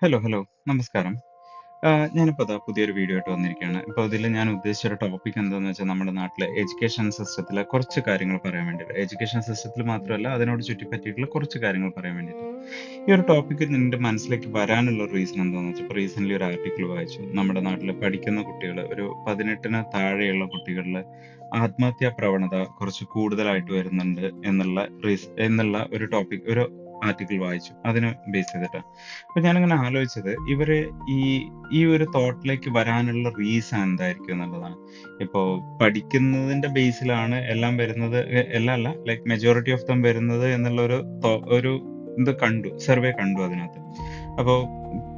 Hello, hello. നമസ്കാരം. ഞാനിപ്പോ പുതിയൊരു വീഡിയോ ആയിട്ട് വന്നിരിക്കുകയാണ്. ഇപ്പോൾ ഇതിൽ ഞാൻ ഉദ്ദേശിച്ച ഒരു ടോപ്പിക് എന്താന്ന് വെച്ചാൽ നമ്മുടെ നാട്ടിലെ എഡ്യൂക്കേഷൻ സിസ്റ്റത്തിലെ കുറച്ച് കാര്യങ്ങൾ പറയാൻ വേണ്ടിയിട്ട്. എഡ്യൂക്കേഷൻ സിസ്റ്റത്തിൽ മാത്രമല്ല അതിനോട് ചുറ്റിപ്പറ്റിയിട്ടുള്ള കുറച്ച് കാര്യങ്ങൾ പറയാൻ വേണ്ടിയിട്ട്. ഈ ഒരു ടോപ്പിക് നിന്റെ മനസ്സിലേക്ക് വരാനുള്ള റീസൺ എന്താന്ന് വെച്ചാൽ ഇപ്പോൾ റീസെൻ്റ്ലി ഒരു ആർട്ടിക്കിൾ വായിച്ചു. നമ്മുടെ നാട്ടിൽ പഠിക്കുന്ന കുട്ടികൾ ഒരു 18-ന് താഴെയുള്ള കുട്ടികളിൽ ആത്മഹത്യാ പ്രവണത കുറച്ച് കൂടുതലായിട്ട് വരുന്നുണ്ട് എന്നുള്ള ഒരു ടോപ്പിക് ഒരു ആർട്ടിക്കിൾ വായിച്ചു. അതിനെ ബേസ് ചെയ്തിട്ട്. അപ്പൊ ഞാനിങ്ങനെ ആലോചിച്ചത് ഇവര് ഈ ഈ ഒരു തോട്ടിലേക്ക് വരാനുള്ള റീസൺ എന്തായിരിക്കും എന്നുള്ളതാണ്. ഇപ്പോ പഠിക്കുന്നതിന്റെ ബേസിലാണ് എല്ലാം വരുന്നത്, എല്ലാം അല്ല, ലൈക്ക് മെജോറിറ്റി ഓഫ് ദം വരുന്നത് എന്നുള്ള ഒരു ഇത് കണ്ടു, സർവേ കണ്ടു അതിനകത്ത്. അപ്പോ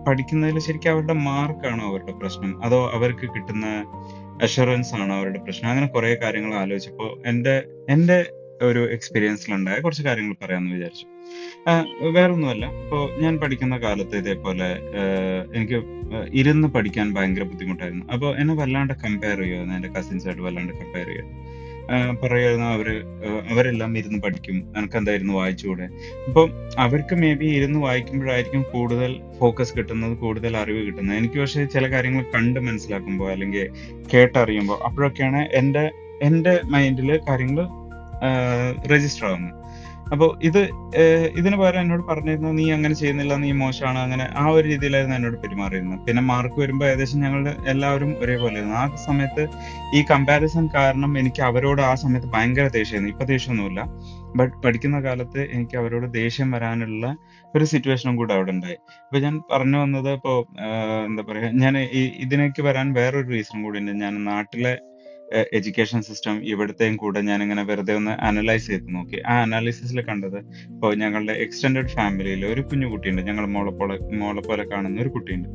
പഠിക്കുന്നതിൽ ശരിക്കും അവരുടെ മാർക്കാണോ അവരുടെ പ്രശ്നം, അതോ അവർക്ക് കിട്ടുന്ന അഷുറൻസ് ആണോ അവരുടെ പ്രശ്നം? അങ്ങനെ കുറെ കാര്യങ്ങൾ ആലോചിച്ചപ്പോ എന്റെ എന്റെ ഒരു എക്സ്പീരിയൻസിലുണ്ടായ കുറച്ച് കാര്യങ്ങൾ പറയാമെന്ന് വിചാരിച്ചു. വേറൊന്നുമല്ല. ഇപ്പോ ഞാൻ പഠിക്കുന്ന കാലത്ത് ഇതേപോലെ എനിക്ക് ഇരുന്ന് പഠിക്കാൻ ഭയങ്കര ബുദ്ധിമുട്ടായിരുന്നു. അപ്പൊ എന്നെ വല്ലാണ്ട് കമ്പയർ ചെയ്യുമായിരുന്നു. എന്റെ കസിൻസായിട്ട് വല്ലാണ്ട് കമ്പയർ ചെയ്യുമായിരുന്നു. പറയുമായിരുന്നു അവരെല്ലാം ഇരുന്ന് പഠിക്കും. നിനക്കെന്താ വായിച്ചുകൂടെ? അപ്പം അവർക്ക് മേ ബി ഇരുന്ന് വായിക്കുമ്പോഴായിരിക്കും കൂടുതൽ ഫോക്കസ് കിട്ടുന്നത്, കൂടുതൽ അറിവ് കിട്ടുന്നത്. എനിക്ക് പക്ഷേ ചില കാര്യങ്ങൾ കണ്ട് മനസ്സിലാക്കുമ്പോൾ അല്ലെങ്കിൽ കേട്ടറിയുമ്പോൾ അപ്പോഴൊക്കെയാണ് എന്റെ എന്റെ മൈൻഡിൽ കാര്യങ്ങൾ രജിസ്റ്റർ ആവുന്നത്. അപ്പൊ ഇതിന് പകരം എന്നോട് പറഞ്ഞിരുന്നു, നീ അങ്ങനെ ചെയ്യുന്നില്ല, നീ മോശമാണ്, അങ്ങനെ ആ ഒരു രീതിയിലായിരുന്നു എന്നോട് പെരുമാറിയിരുന്നത്. പിന്നെ മാർക്ക് വരുമ്പോൾ ഏകദേശം ഞങ്ങൾ എല്ലാവരും ഒരേപോലെയായിരുന്നു. ആ സമയത്ത് ഈ കമ്പാരിസൺ കാരണം എനിക്ക് അവരോട് ആ സമയത്ത് ഭയങ്കര ദേഷ്യമായിരുന്നു. ഇപ്പൊ ദേഷ്യമൊന്നുമില്ല. ബട്ട് പഠിക്കുന്ന കാലത്ത് എനിക്ക് അവരോട് ദേഷ്യം വരാനുള്ള ഒരു സിറ്റുവേഷനും കൂടെ അവിടെ ഉണ്ടായി. അപ്പൊ ഞാൻ പറഞ്ഞു വന്നത്, ഇപ്പോ എന്താ പറയാ, ഞാൻ ഇതിലേക്ക് വരാൻ വേറൊരു റീസൺ കൂടി ഉണ്ട്. ഞാൻ നാട്ടിലെ എഡ്യൂക്കേഷൻ സിസ്റ്റം ഇവിടത്തെയും കൂടെ ഞാനിങ്ങനെ വെറുതെ ഒന്ന് അനലൈസ് ചെയ്ത് നോക്കി. ആ അനാലിസിസിൽ കണ്ടത്, ഇപ്പോൾ ഞങ്ങളുടെ എക്സ്റ്റെൻഡഡ് ഫാമിലിയിൽ ഒരു കുഞ്ഞു കുട്ടിയുണ്ട്. ഞങ്ങൾ മോളെ പോലെ കാണുന്ന ഒരു കുട്ടിയുണ്ട്.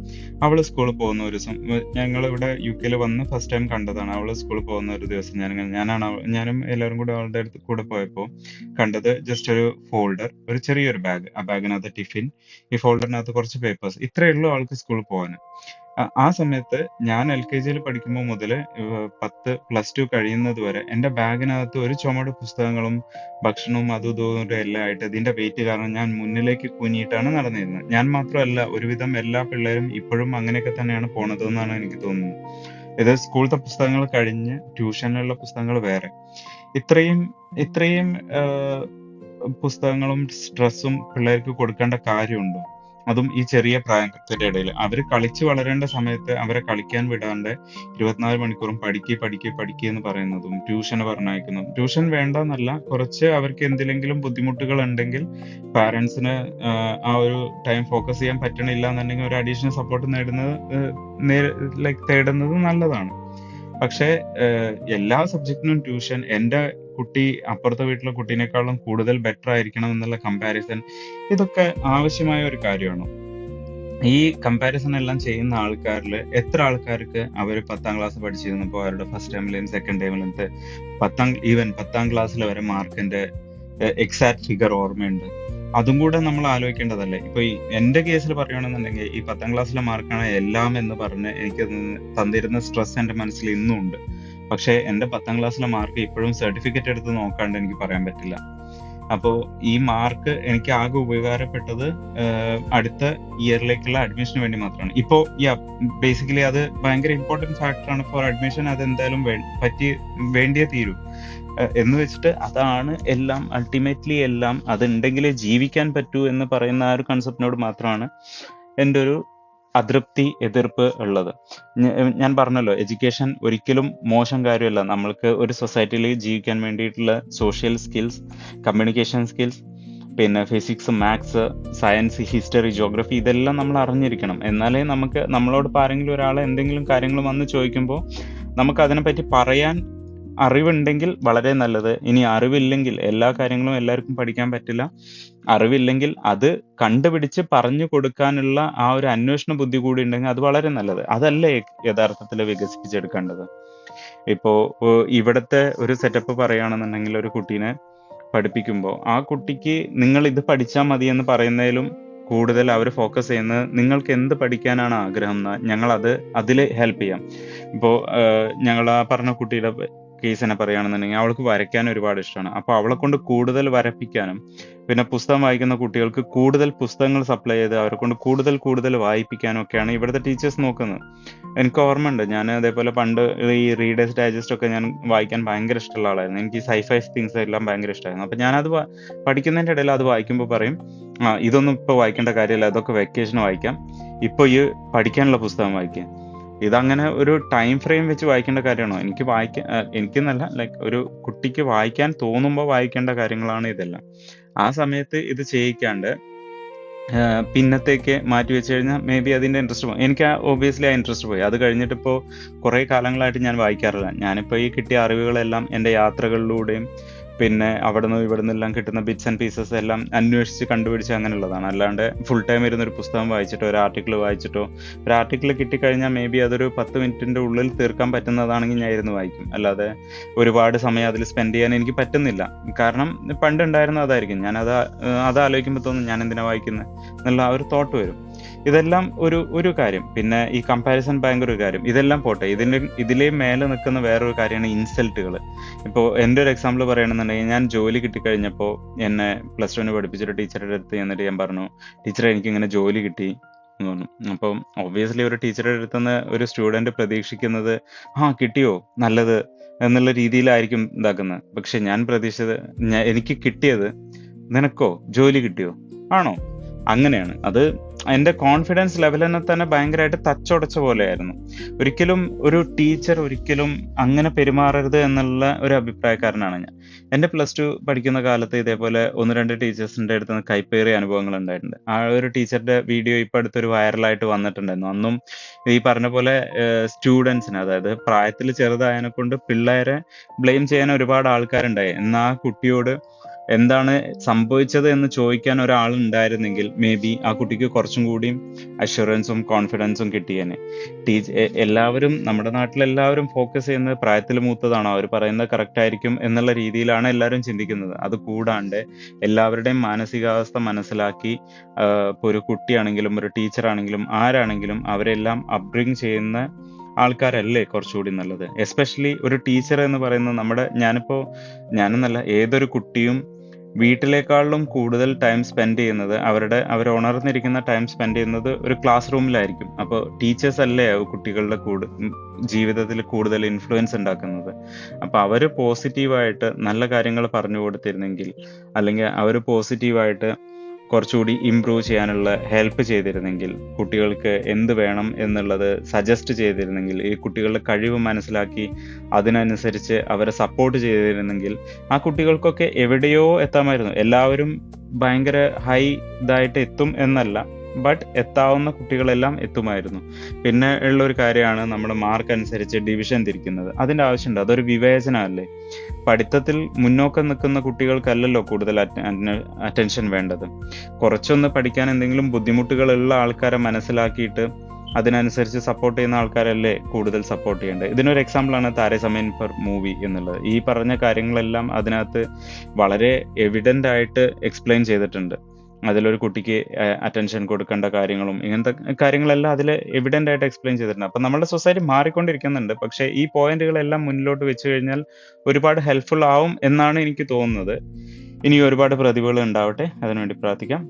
അവള് സ്കൂളിൽ പോകുന്ന ഒരു ദിവസം, ഞങ്ങൾ ഇവിടെ UK വന്ന് ഫസ്റ്റ് ടൈം കണ്ടതാണ്. അവള് സ്കൂളിൽ പോകുന്ന ഒരു ദിവസം ഞാനും എല്ലാവരും കൂടെ അവളുടെ അടുത്ത് കൂടെ പോയപ്പോൾ കണ്ടത് ജസ്റ്റ് ഒരു ഫോൾഡർ, ഒരു ചെറിയൊരു ബാഗ്. ആ ബാഗിനകത്ത് ടിഫിൻ, ഈ ഫോൾഡറിനകത്ത് കുറച്ച് പേപ്പേഴ്സ്, ഇത്രയേ ഉള്ളൂ ആൾക്ക് സ്കൂളിൽ പോകാൻ. ആ സമയത്ത് ഞാൻ LKG പഠിക്കുമ്പോൾ മുതൽ 10+2 കഴിയുന്നത് വരെ എന്റെ ബാഗിനകത്ത് ഒരു ചുമട് പുസ്തകങ്ങളും ഭക്ഷണവും അതും ഇതും എല്ലാം ആയിട്ട് ഇതിന്റെ വെയിറ്റ് കാരണം ഞാൻ മുന്നിലേക്ക് കുനിയിട്ടാണ് നടന്നിരുന്നത്. ഞാൻ മാത്രമല്ല, ഒരുവിധം എല്ലാ പിള്ളേരും ഇപ്പോഴും അങ്ങനെയൊക്കെ തന്നെയാണ് പോണത് എന്നാണ് എനിക്ക് തോന്നുന്നത്. ഇത് സ്കൂളത്തെ പുസ്തകങ്ങൾ കഴിഞ്ഞ് ട്യൂഷനിലുള്ള പുസ്തകങ്ങൾ വേറെ. ഇത്രയും ഇത്രയും പുസ്തകങ്ങളും സ്ട്രെസ്സും പിള്ളേർക്ക് കൊടുക്കേണ്ട കാര്യമുണ്ടോ? അതും ഈ ചെറിയ പ്രായത്തിന്റെ ഇടയിൽ. അവര് കളിച്ച് വളരേണ്ട സമയത്ത് അവരെ കളിക്കാൻ വിടാണ്ട് 24 മണിക്കൂറും പഠിക്ക് എന്ന് പറയുന്നതും ട്യൂഷന് പറഞ്ഞയക്കുന്നതും. ട്യൂഷൻ വേണ്ടെന്നല്ല, കുറച്ച് അവർക്ക് എന്തിലെങ്കിലും ബുദ്ധിമുട്ടുകൾ ഉണ്ടെങ്കിൽ പാരന്റ്സിന് ആ ഒരു ടൈം ഫോക്കസ് ചെയ്യാൻ പറ്റണില്ല എന്നുണ്ടെങ്കിൽ ഒരു അഡീഷണൽ സപ്പോർട്ട് തേടുന്നത് നല്ലതാണ്. പക്ഷെ എല്ലാ സബ്ജക്റ്റിനും ട്യൂഷൻ, എന്റെ കുട്ടി അപ്പുറത്തെ വീട്ടിലെ കുട്ടീനേക്കാളും കൂടുതൽ ബെറ്റർ ആയിരിക്കണം എന്നുള്ള കമ്പാരിസൺ, ഇതൊക്കെ ആവശ്യമായ ഒരു കാര്യമാണോ? ഈ കമ്പാരിസൺ എല്ലാം ചെയ്യുന്ന ആൾക്കാരിൽ എത്ര ആൾക്കാർക്ക് അവർ 10ാം ക്ലാസ് പഠിച്ചിരുന്നപ്പോൾ അവരുടെ ഫസ്റ്റ് ടൈമിലെയും സെക്കൻഡ് ടൈമിലത്തെ ഈവൻ 10ാം ക്ലാസ്സിൽ വരെ മാർക്കിന്റെ എക്സാക്ട് ഫിഗർ ഓർമ്മയുണ്ട്? അതും കൂടെ നമ്മൾ ആലോചിക്കേണ്ടതല്ലേ? ഇപ്പൊ എന്റെ കേസിൽ പറയുകയാണെന്നുണ്ടെങ്കിൽ ഈ 10ാം ക്ലാസ്സിലെ മാർക്കാണ് എല്ലാം എന്ന് പറഞ്ഞ് എനിക്ക് തന്നിരുന്ന സ്ട്രെസ് എന്റെ മനസ്സിൽ ഇന്നും ഉണ്ട്. പക്ഷെ എന്റെ 10ാം ക്ലാസ്സിലെ മാർക്ക് ഇപ്പോഴും സർട്ടിഫിക്കറ്റ് എടുത്ത് നോക്കാണ്ട് എനിക്ക് പറയാൻ പറ്റില്ല. അപ്പോ ഈ മാർക്ക് എനിക്ക് ആകെ ഉപകാരപ്പെട്ടത് അടുത്ത ഇയറിലേക്കുള്ള അഡ്മിഷന് വേണ്ടി മാത്രമാണ്. ഇപ്പോ ബേസിക്കലി അത് ഭയങ്കര ഇമ്പോർട്ടന്റ് ഫാക്ടറാണ് ഫോർ അഡ്മിഷൻ. അത് എന്തായാലും വേണ്ടിയേ തീരൂ എന്ന് വെച്ചിട്ട് അതാണ് എല്ലാം, അൾട്ടിമേറ്റ്ലി എല്ലാം അതുണ്ടെങ്കിലേ ജീവിക്കാൻ പറ്റൂ എന്ന് പറയുന്ന ആ ഒരു കൺസെപ്റ്റിനോട് മാത്രമാണ് എൻ്റെ ഒരു അതൃപ്തി, എതിർപ്പ് ഉള്ളത്. ഞാൻ പറഞ്ഞല്ലോ, എഡ്യൂക്കേഷൻ ഒരിക്കലും മോശം കാര്യമല്ല. നമ്മൾക്ക് ഒരു സൊസൈറ്റിയിൽ ജീവിക്കാൻ വേണ്ടിയിട്ടുള്ള സോഷ്യൽ സ്കിൽസ്, കമ്മ്യൂണിക്കേഷൻ സ്കിൽസ്, പിന്നെ physics, maths, science, history, geography, ഇതെല്ലാം നമ്മൾ അറിഞ്ഞിരിക്കണം. എന്നാലേ നമ്മളോട് ആരെങ്കിലും ഒരാൾ എന്തെങ്കിലും കാര്യങ്ങൾ വന്ന് ചോദിക്കുമ്പോൾ നമുക്ക് അതിനെപ്പറ്റി പറയാൻ അറിവുണ്ടെങ്കിൽ വളരെ നല്ലത്. ഇനി അറിവില്ലെങ്കിൽ, എല്ലാ കാര്യങ്ങളും എല്ലാവർക്കും പഠിക്കാൻ പറ്റില്ല. അറിവില്ലെങ്കിൽ അത് കണ്ടുപിടിച്ച് പറഞ്ഞു കൊടുക്കാനുള്ള ആ ഒരു അന്വേഷണ ബുദ്ധി കൂടി ഉണ്ടെങ്കിൽ അത് വളരെ നല്ലത്. അതല്ലേ യഥാർത്ഥത്തിൽ വികസിപ്പിച്ചെടുക്കേണ്ടത്. ഇപ്പോ ഇവിടുത്തെ ഒരു സെറ്റപ്പ് പറയുകയാണെന്നുണ്ടെങ്കിൽ, ഒരു കുട്ടീനെ പഠിപ്പിക്കുമ്പോൾ ആ കുട്ടിക്ക് നിങ്ങൾ ഇത് പഠിച്ചാൽ മതി എന്ന് പറയുന്നതിലും കൂടുതൽ അവർ ഫോക്കസ് ചെയ്യുന്നത് നിങ്ങൾക്ക് എന്ത് പഠിക്കാനാണ് ആഗ്രഹം, ഞങ്ങൾ അതിൽ ഹെൽപ്പ് ചെയ്യാം. ഇപ്പോൾ ഞങ്ങൾ ആ പറഞ്ഞ കുട്ടിയുടെ കേസിനെ പറയുകയാണെന്നുണ്ടെങ്കിൽ അവൾക്ക് വരയ്ക്കാൻ ഒരുപാട് ഇഷ്ടമാണ്. അപ്പോൾ അവളെ കൊണ്ട് കൂടുതൽ വരപ്പിക്കാനും പിന്നെ പുസ്തകം വായിക്കുന്ന കുട്ടികൾക്ക് കൂടുതൽ പുസ്തകങ്ങൾ സപ്ലൈ ചെയ്ത് അവരെ കൊണ്ട് കൂടുതൽ കൂടുതൽ വായിപ്പിക്കാനും ഒക്കെയാണ് ഇവിടുത്തെ ടീച്ചേഴ്സ് നോക്കുന്നത്. എനിക്ക് ഓർമ്മയുണ്ട്, ഞാൻ അതേപോലെ പണ്ട് ഈ റീഡേഴ്സ് ഡൈജസ്റ്റ് ഒക്കെ ഞാൻ വായിക്കാൻ ഭയങ്കര ഇഷ്ടമുള്ള ആളായിരുന്നു. എനിക്ക് ഈ സൈഫൈ തിങ്സ് എല്ലാം ഭയങ്കര ഇഷ്ടമായിരുന്നു. അപ്പം ഞാനത് പഠിക്കുന്നതിൻ്റെ ഇടയിൽ അത് വായിക്കുമ്പോൾ പറയും, ഇതൊന്നും ഇപ്പോൾ വായിക്കേണ്ട കാര്യമില്ല, അതൊക്കെ വെക്കേഷന് വായിക്കാം, ഇപ്പോൾ ഈ പഠിക്കാനുള്ള പുസ്തകം വായിക്കാം. ഇതങ്ങനെ ഒരു ടൈം ഫ്രെയിം വെച്ച് വായിക്കേണ്ട കാര്യമാണോ? എനിക്കെന്നല്ല, ലൈക്ക് ഒരു കുട്ടിക്ക് വായിക്കാൻ തോന്നുമ്പോൾ വായിക്കേണ്ട കാര്യങ്ങളാണ് ഇതെല്ലാം. ആ സമയത്ത് ഇത് ചെയ്യിക്കാണ്ട് പിന്നത്തേക്ക് മാറ്റി വെച്ച് കഴിഞ്ഞാൽ മേ ബി അതിൻ്റെ ഇൻട്രസ്റ്റ് പോകും. എനിക്ക് ഒബ്വിയസ്ലി ആ ഇൻട്രസ്റ്റ് പോയി. അത് കഴിഞ്ഞിട്ടിപ്പോൾ കുറേ കാലങ്ങളായിട്ട് ഞാൻ വായിക്കാറില്ല. ഞാനിപ്പോൾ ഈ കിട്ടിയ അറിവുകളെല്ലാം എൻ്റെ യാത്രകളിലൂടെയും പിന്നെ അവിടെ നിന്ന് ഇവിടെ നിന്നെല്ലാം കിട്ടുന്ന ബിറ്റ്സ് ആൻഡ് പീസസ് എല്ലാം അന്വേഷിച്ച് കണ്ടുപിടിച്ച് അങ്ങനെയുള്ളതാണ്. അല്ലാണ്ട് ഫുൾ ടൈം ഇരുന്നൊരു പുസ്തകം വായിച്ചിട്ടോ ഒരു ആർട്ടിക്കിൾ വായിച്ചിട്ടോ, ഒരു ആർട്ടിക്കിൾ കിട്ടിക്കഴിഞ്ഞാൽ മേ ബി അതൊരു 10 മിനിറ്റിൻ്റെ ഉള്ളിൽ തീർക്കാൻ പറ്റുന്നതാണെങ്കിൽ ഞാൻ ഇരുന്ന് വായിക്കും. അല്ലാതെ ഒരുപാട് സമയം അതിൽ സ്പെൻഡ് ചെയ്യാൻ എനിക്ക് പറ്റുന്നില്ല. കാരണം പണ്ടുണ്ടായിരുന്ന അതായിരിക്കും. അത് ആലോചിക്കുമ്പോൾ തോന്നും ഞാൻ എന്തിനാ വായിക്കുന്നത് എന്നുള്ള ആ ഒരു തോട്ട് വരും. ഇതെല്ലാം ഒരു കാര്യം. പിന്നെ ഈ കമ്പാരിസൺ ഭയങ്കര ഒരു കാര്യം. ഇതെല്ലാം പോട്ടെ, ഇതിലേ മേലെ നിൽക്കുന്ന വേറൊരു കാര്യമാണ് ഇൻസൾട്ടുകൾ. ഇപ്പോൾ എൻ്റെ ഒരു എക്സാമ്പിൾ പറയുകയാണെന്നുണ്ടെങ്കിൽ, ഞാൻ ജോലി കിട്ടിക്കഴിഞ്ഞപ്പോൾ എന്നെ +2 പഠിപ്പിച്ചൊരു ടീച്ചറുടെ അടുത്ത് ചെന്നിട്ട് ഞാൻ പറഞ്ഞു, ടീച്ചറെ എനിക്കിങ്ങനെ ജോലി കിട്ടി എന്ന് പറഞ്ഞു. അപ്പം ഒബ്വിയസ്ലി ഒരു ടീച്ചറുടെ അടുത്ത് നിന്ന് ഒരു സ്റ്റുഡൻറ് പ്രതീക്ഷിക്കുന്നത് കിട്ടിയോ നല്ലത് എന്നുള്ള രീതിയിലായിരിക്കും ഇതാക്കുന്നത്. പക്ഷെ ഞാൻ പ്രതീക്ഷിച്ചത്, എനിക്ക് കിട്ടിയത് നിനക്കോ ജോലി കിട്ടിയോ ആണോ, അങ്ങനെയാണ്. അത് എൻ്റെ കോൺഫിഡൻസ് ലെവലിനെ തന്നെ ഭയങ്കരമായിട്ട് തച്ചുടച്ച പോലെയായിരുന്നു. ഒരിക്കലും ഒരു ടീച്ചർ ഒരിക്കലും അങ്ങനെ പെരുമാറരുത് എന്നുള്ള ഒരു അഭിപ്രായക്കാരനാണ് ഞാൻ. എൻ്റെ +2 പഠിക്കുന്ന കാലത്ത് ഇതേപോലെ 1-2 ടീച്ചേഴ്സിൻ്റെ അടുത്ത് നിന്ന് കൈപ്പേറിയ അനുഭവങ്ങൾ ഉണ്ടായിട്ടുണ്ട്. ആ ഒരു ടീച്ചറുടെ വീഡിയോ ഇപ്പോൾ അടുത്തൊരു വൈറലായിട്ട് വന്നിട്ടുണ്ടായിരുന്നു. അന്നും ഈ പറഞ്ഞ പോലെ സ്റ്റുഡൻസിന്, അതായത് പ്രായത്തിൽ ചെറുതായതിനെ കൊണ്ട് പിള്ളേരെ ബ്ലെയിം ചെയ്യാൻ ഒരുപാട് ആൾക്കാരുണ്ടായി. എന്നാൽ ആ കുട്ടിയോട് എന്താണ് സംഭവിച്ചത് എന്ന് ചോദിക്കാൻ ഒരാളുണ്ടായിരുന്നെങ്കിൽ മേ ബി ആ കുട്ടിക്ക് കുറച്ചും കൂടിയും അഷുറൻസും കോൺഫിഡൻസും കിട്ടിയേനെ. എല്ലാവരും, നമ്മുടെ നാട്ടിലെല്ലാവരും ഫോക്കസ് ചെയ്യുന്നത് പ്രായത്തിൽ മൂത്തതാണോ, അവർ പറയുന്നത് കറക്റ്റ് ആയിരിക്കും എന്നുള്ള രീതിയിലാണ് എല്ലാവരും ചിന്തിക്കുന്നത്. അത് കൂടാണ്ട് എല്ലാവരുടെയും മാനസികാവസ്ഥ മനസ്സിലാക്കി ഇപ്പോൾ ഒരു കുട്ടിയാണെങ്കിലും ഒരു ടീച്ചറാണെങ്കിലും ആരാണെങ്കിലും അവരെല്ലാം അപ്ബ്രിങ് ചെയ്യുന്ന ആൾക്കാരല്ലേ കുറച്ചുകൂടി നല്ലത്. എസ്പെഷ്യലി ഒരു ടീച്ചർ എന്ന് പറയുന്നത് ഞാനെന്നല്ല, ഏതൊരു കുട്ടിയും വീട്ടിലേക്കാളും കൂടുതൽ ടൈം സ്പെൻഡ് ചെയ്യുന്നത് അവർ ഉണർന്നിരിക്കുന്ന ടൈം സ്പെൻഡ് ചെയ്യുന്നത് ഒരു ക്ലാസ് റൂമിലായിരിക്കും. അപ്പോൾ ടീച്ചേഴ്സ് അല്ലേ കുട്ടികളുടെ ജീവിതത്തിൽ കൂടുതൽ ഇൻഫ്ലുവൻസ് ഉണ്ടാക്കുന്നത്. അപ്പോൾ അവർ പോസിറ്റീവായിട്ട് നല്ല കാര്യങ്ങൾ പറഞ്ഞു കൊടുത്തിരുന്നെങ്കിൽ, അല്ലെങ്കിൽ അവർ പോസിറ്റീവായിട്ട് കുറച്ചുകൂടി ഇമ്പ്രൂവ് ചെയ്യാനുള്ള ഹെൽപ്പ് ചെയ്തിരുന്നെങ്കിൽ, കുട്ടികൾക്ക് എന്ത് വേണം എന്നുള്ളത് സജസ്റ്റ് ചെയ്തിരുന്നെങ്കിൽ, ഈ കുട്ടികളുടെ കഴിവ് മനസ്സിലാക്കി അതിനനുസരിച്ച് അവരെ സപ്പോർട്ട് ചെയ്തിരുന്നെങ്കിൽ ആ കുട്ടികൾക്കൊക്കെ എവിടെയോ എത്താമായിരുന്നു. എല്ലാവരും ഭയങ്കര ഹൈ ഇതായിട്ട് എത്തും എന്നല്ല, ബട്ട് എത്താവുന്ന കുട്ടികളെല്ലാം എത്തുമായിരുന്നു. പിന്നെ ഉള്ളൊരു കാര്യമാണ് നമ്മുടെ മാർക്ക് അനുസരിച്ച് ഡിവിഷൻ തിരിക്കുന്നത്. അതിൻ്റെ ആവശ്യമുണ്ട്, അതൊരു വിവേചനമല്ലേ. പഠിത്തത്തിൽ മുന്നോക്കം നിൽക്കുന്ന കുട്ടികൾക്കല്ലല്ലോ കൂടുതൽ അറ്റൻഷൻ വേണ്ടത്. കുറച്ചൊന്ന് പഠിക്കാൻ എന്തെങ്കിലും ബുദ്ധിമുട്ടുകളുള്ള ആൾക്കാരെ മനസ്സിലാക്കിയിട്ട് അതിനനുസരിച്ച് സപ്പോർട്ട് ചെയ്യുന്ന ആൾക്കാരല്ലേ കൂടുതൽ സപ്പോർട്ട് ചെയ്യേണ്ടത്. ഇതിനൊരു എക്സാമ്പിളാണ് താരേ സമീൻ പർ മൂവി എന്നുള്ളത്. ഈ പറഞ്ഞ കാര്യങ്ങളെല്ലാം അതിനകത്ത് വളരെ എവിഡൻ്റ് ആയിട്ട് എക്സ്പ്ലെയിൻ ചെയ്തിട്ടുണ്ട്. അതിലൊരു കുട്ടിക്ക് അറ്റൻഷൻ കൊടുക്കേണ്ട കാര്യങ്ങളും ഇങ്ങനത്തെ കാര്യങ്ങളെല്ലാം അതിൽ എവിഡൻ്റ് ആയിട്ട് എക്സ്പ്ലെയിൻ ചെയ്തിട്ടുണ്ട്. അപ്പം നമ്മുടെ സൊസൈറ്റി മാറിക്കൊണ്ടിരിക്കുന്നുണ്ട്. പക്ഷേ ഈ പോയിന്റുകളെല്ലാം മുന്നിലോട്ട് വെച്ച് കഴിഞ്ഞാൽ ഒരുപാട് ഹെൽപ്ഫുൾ ആവും എന്നാണ് എനിക്ക് തോന്നുന്നത്. ഇനി ഒരുപാട് പ്രതിഭകൾ ഉണ്ടാവട്ടെ, അതിനുവേണ്ടി പ്രാർത്ഥിക്കാം.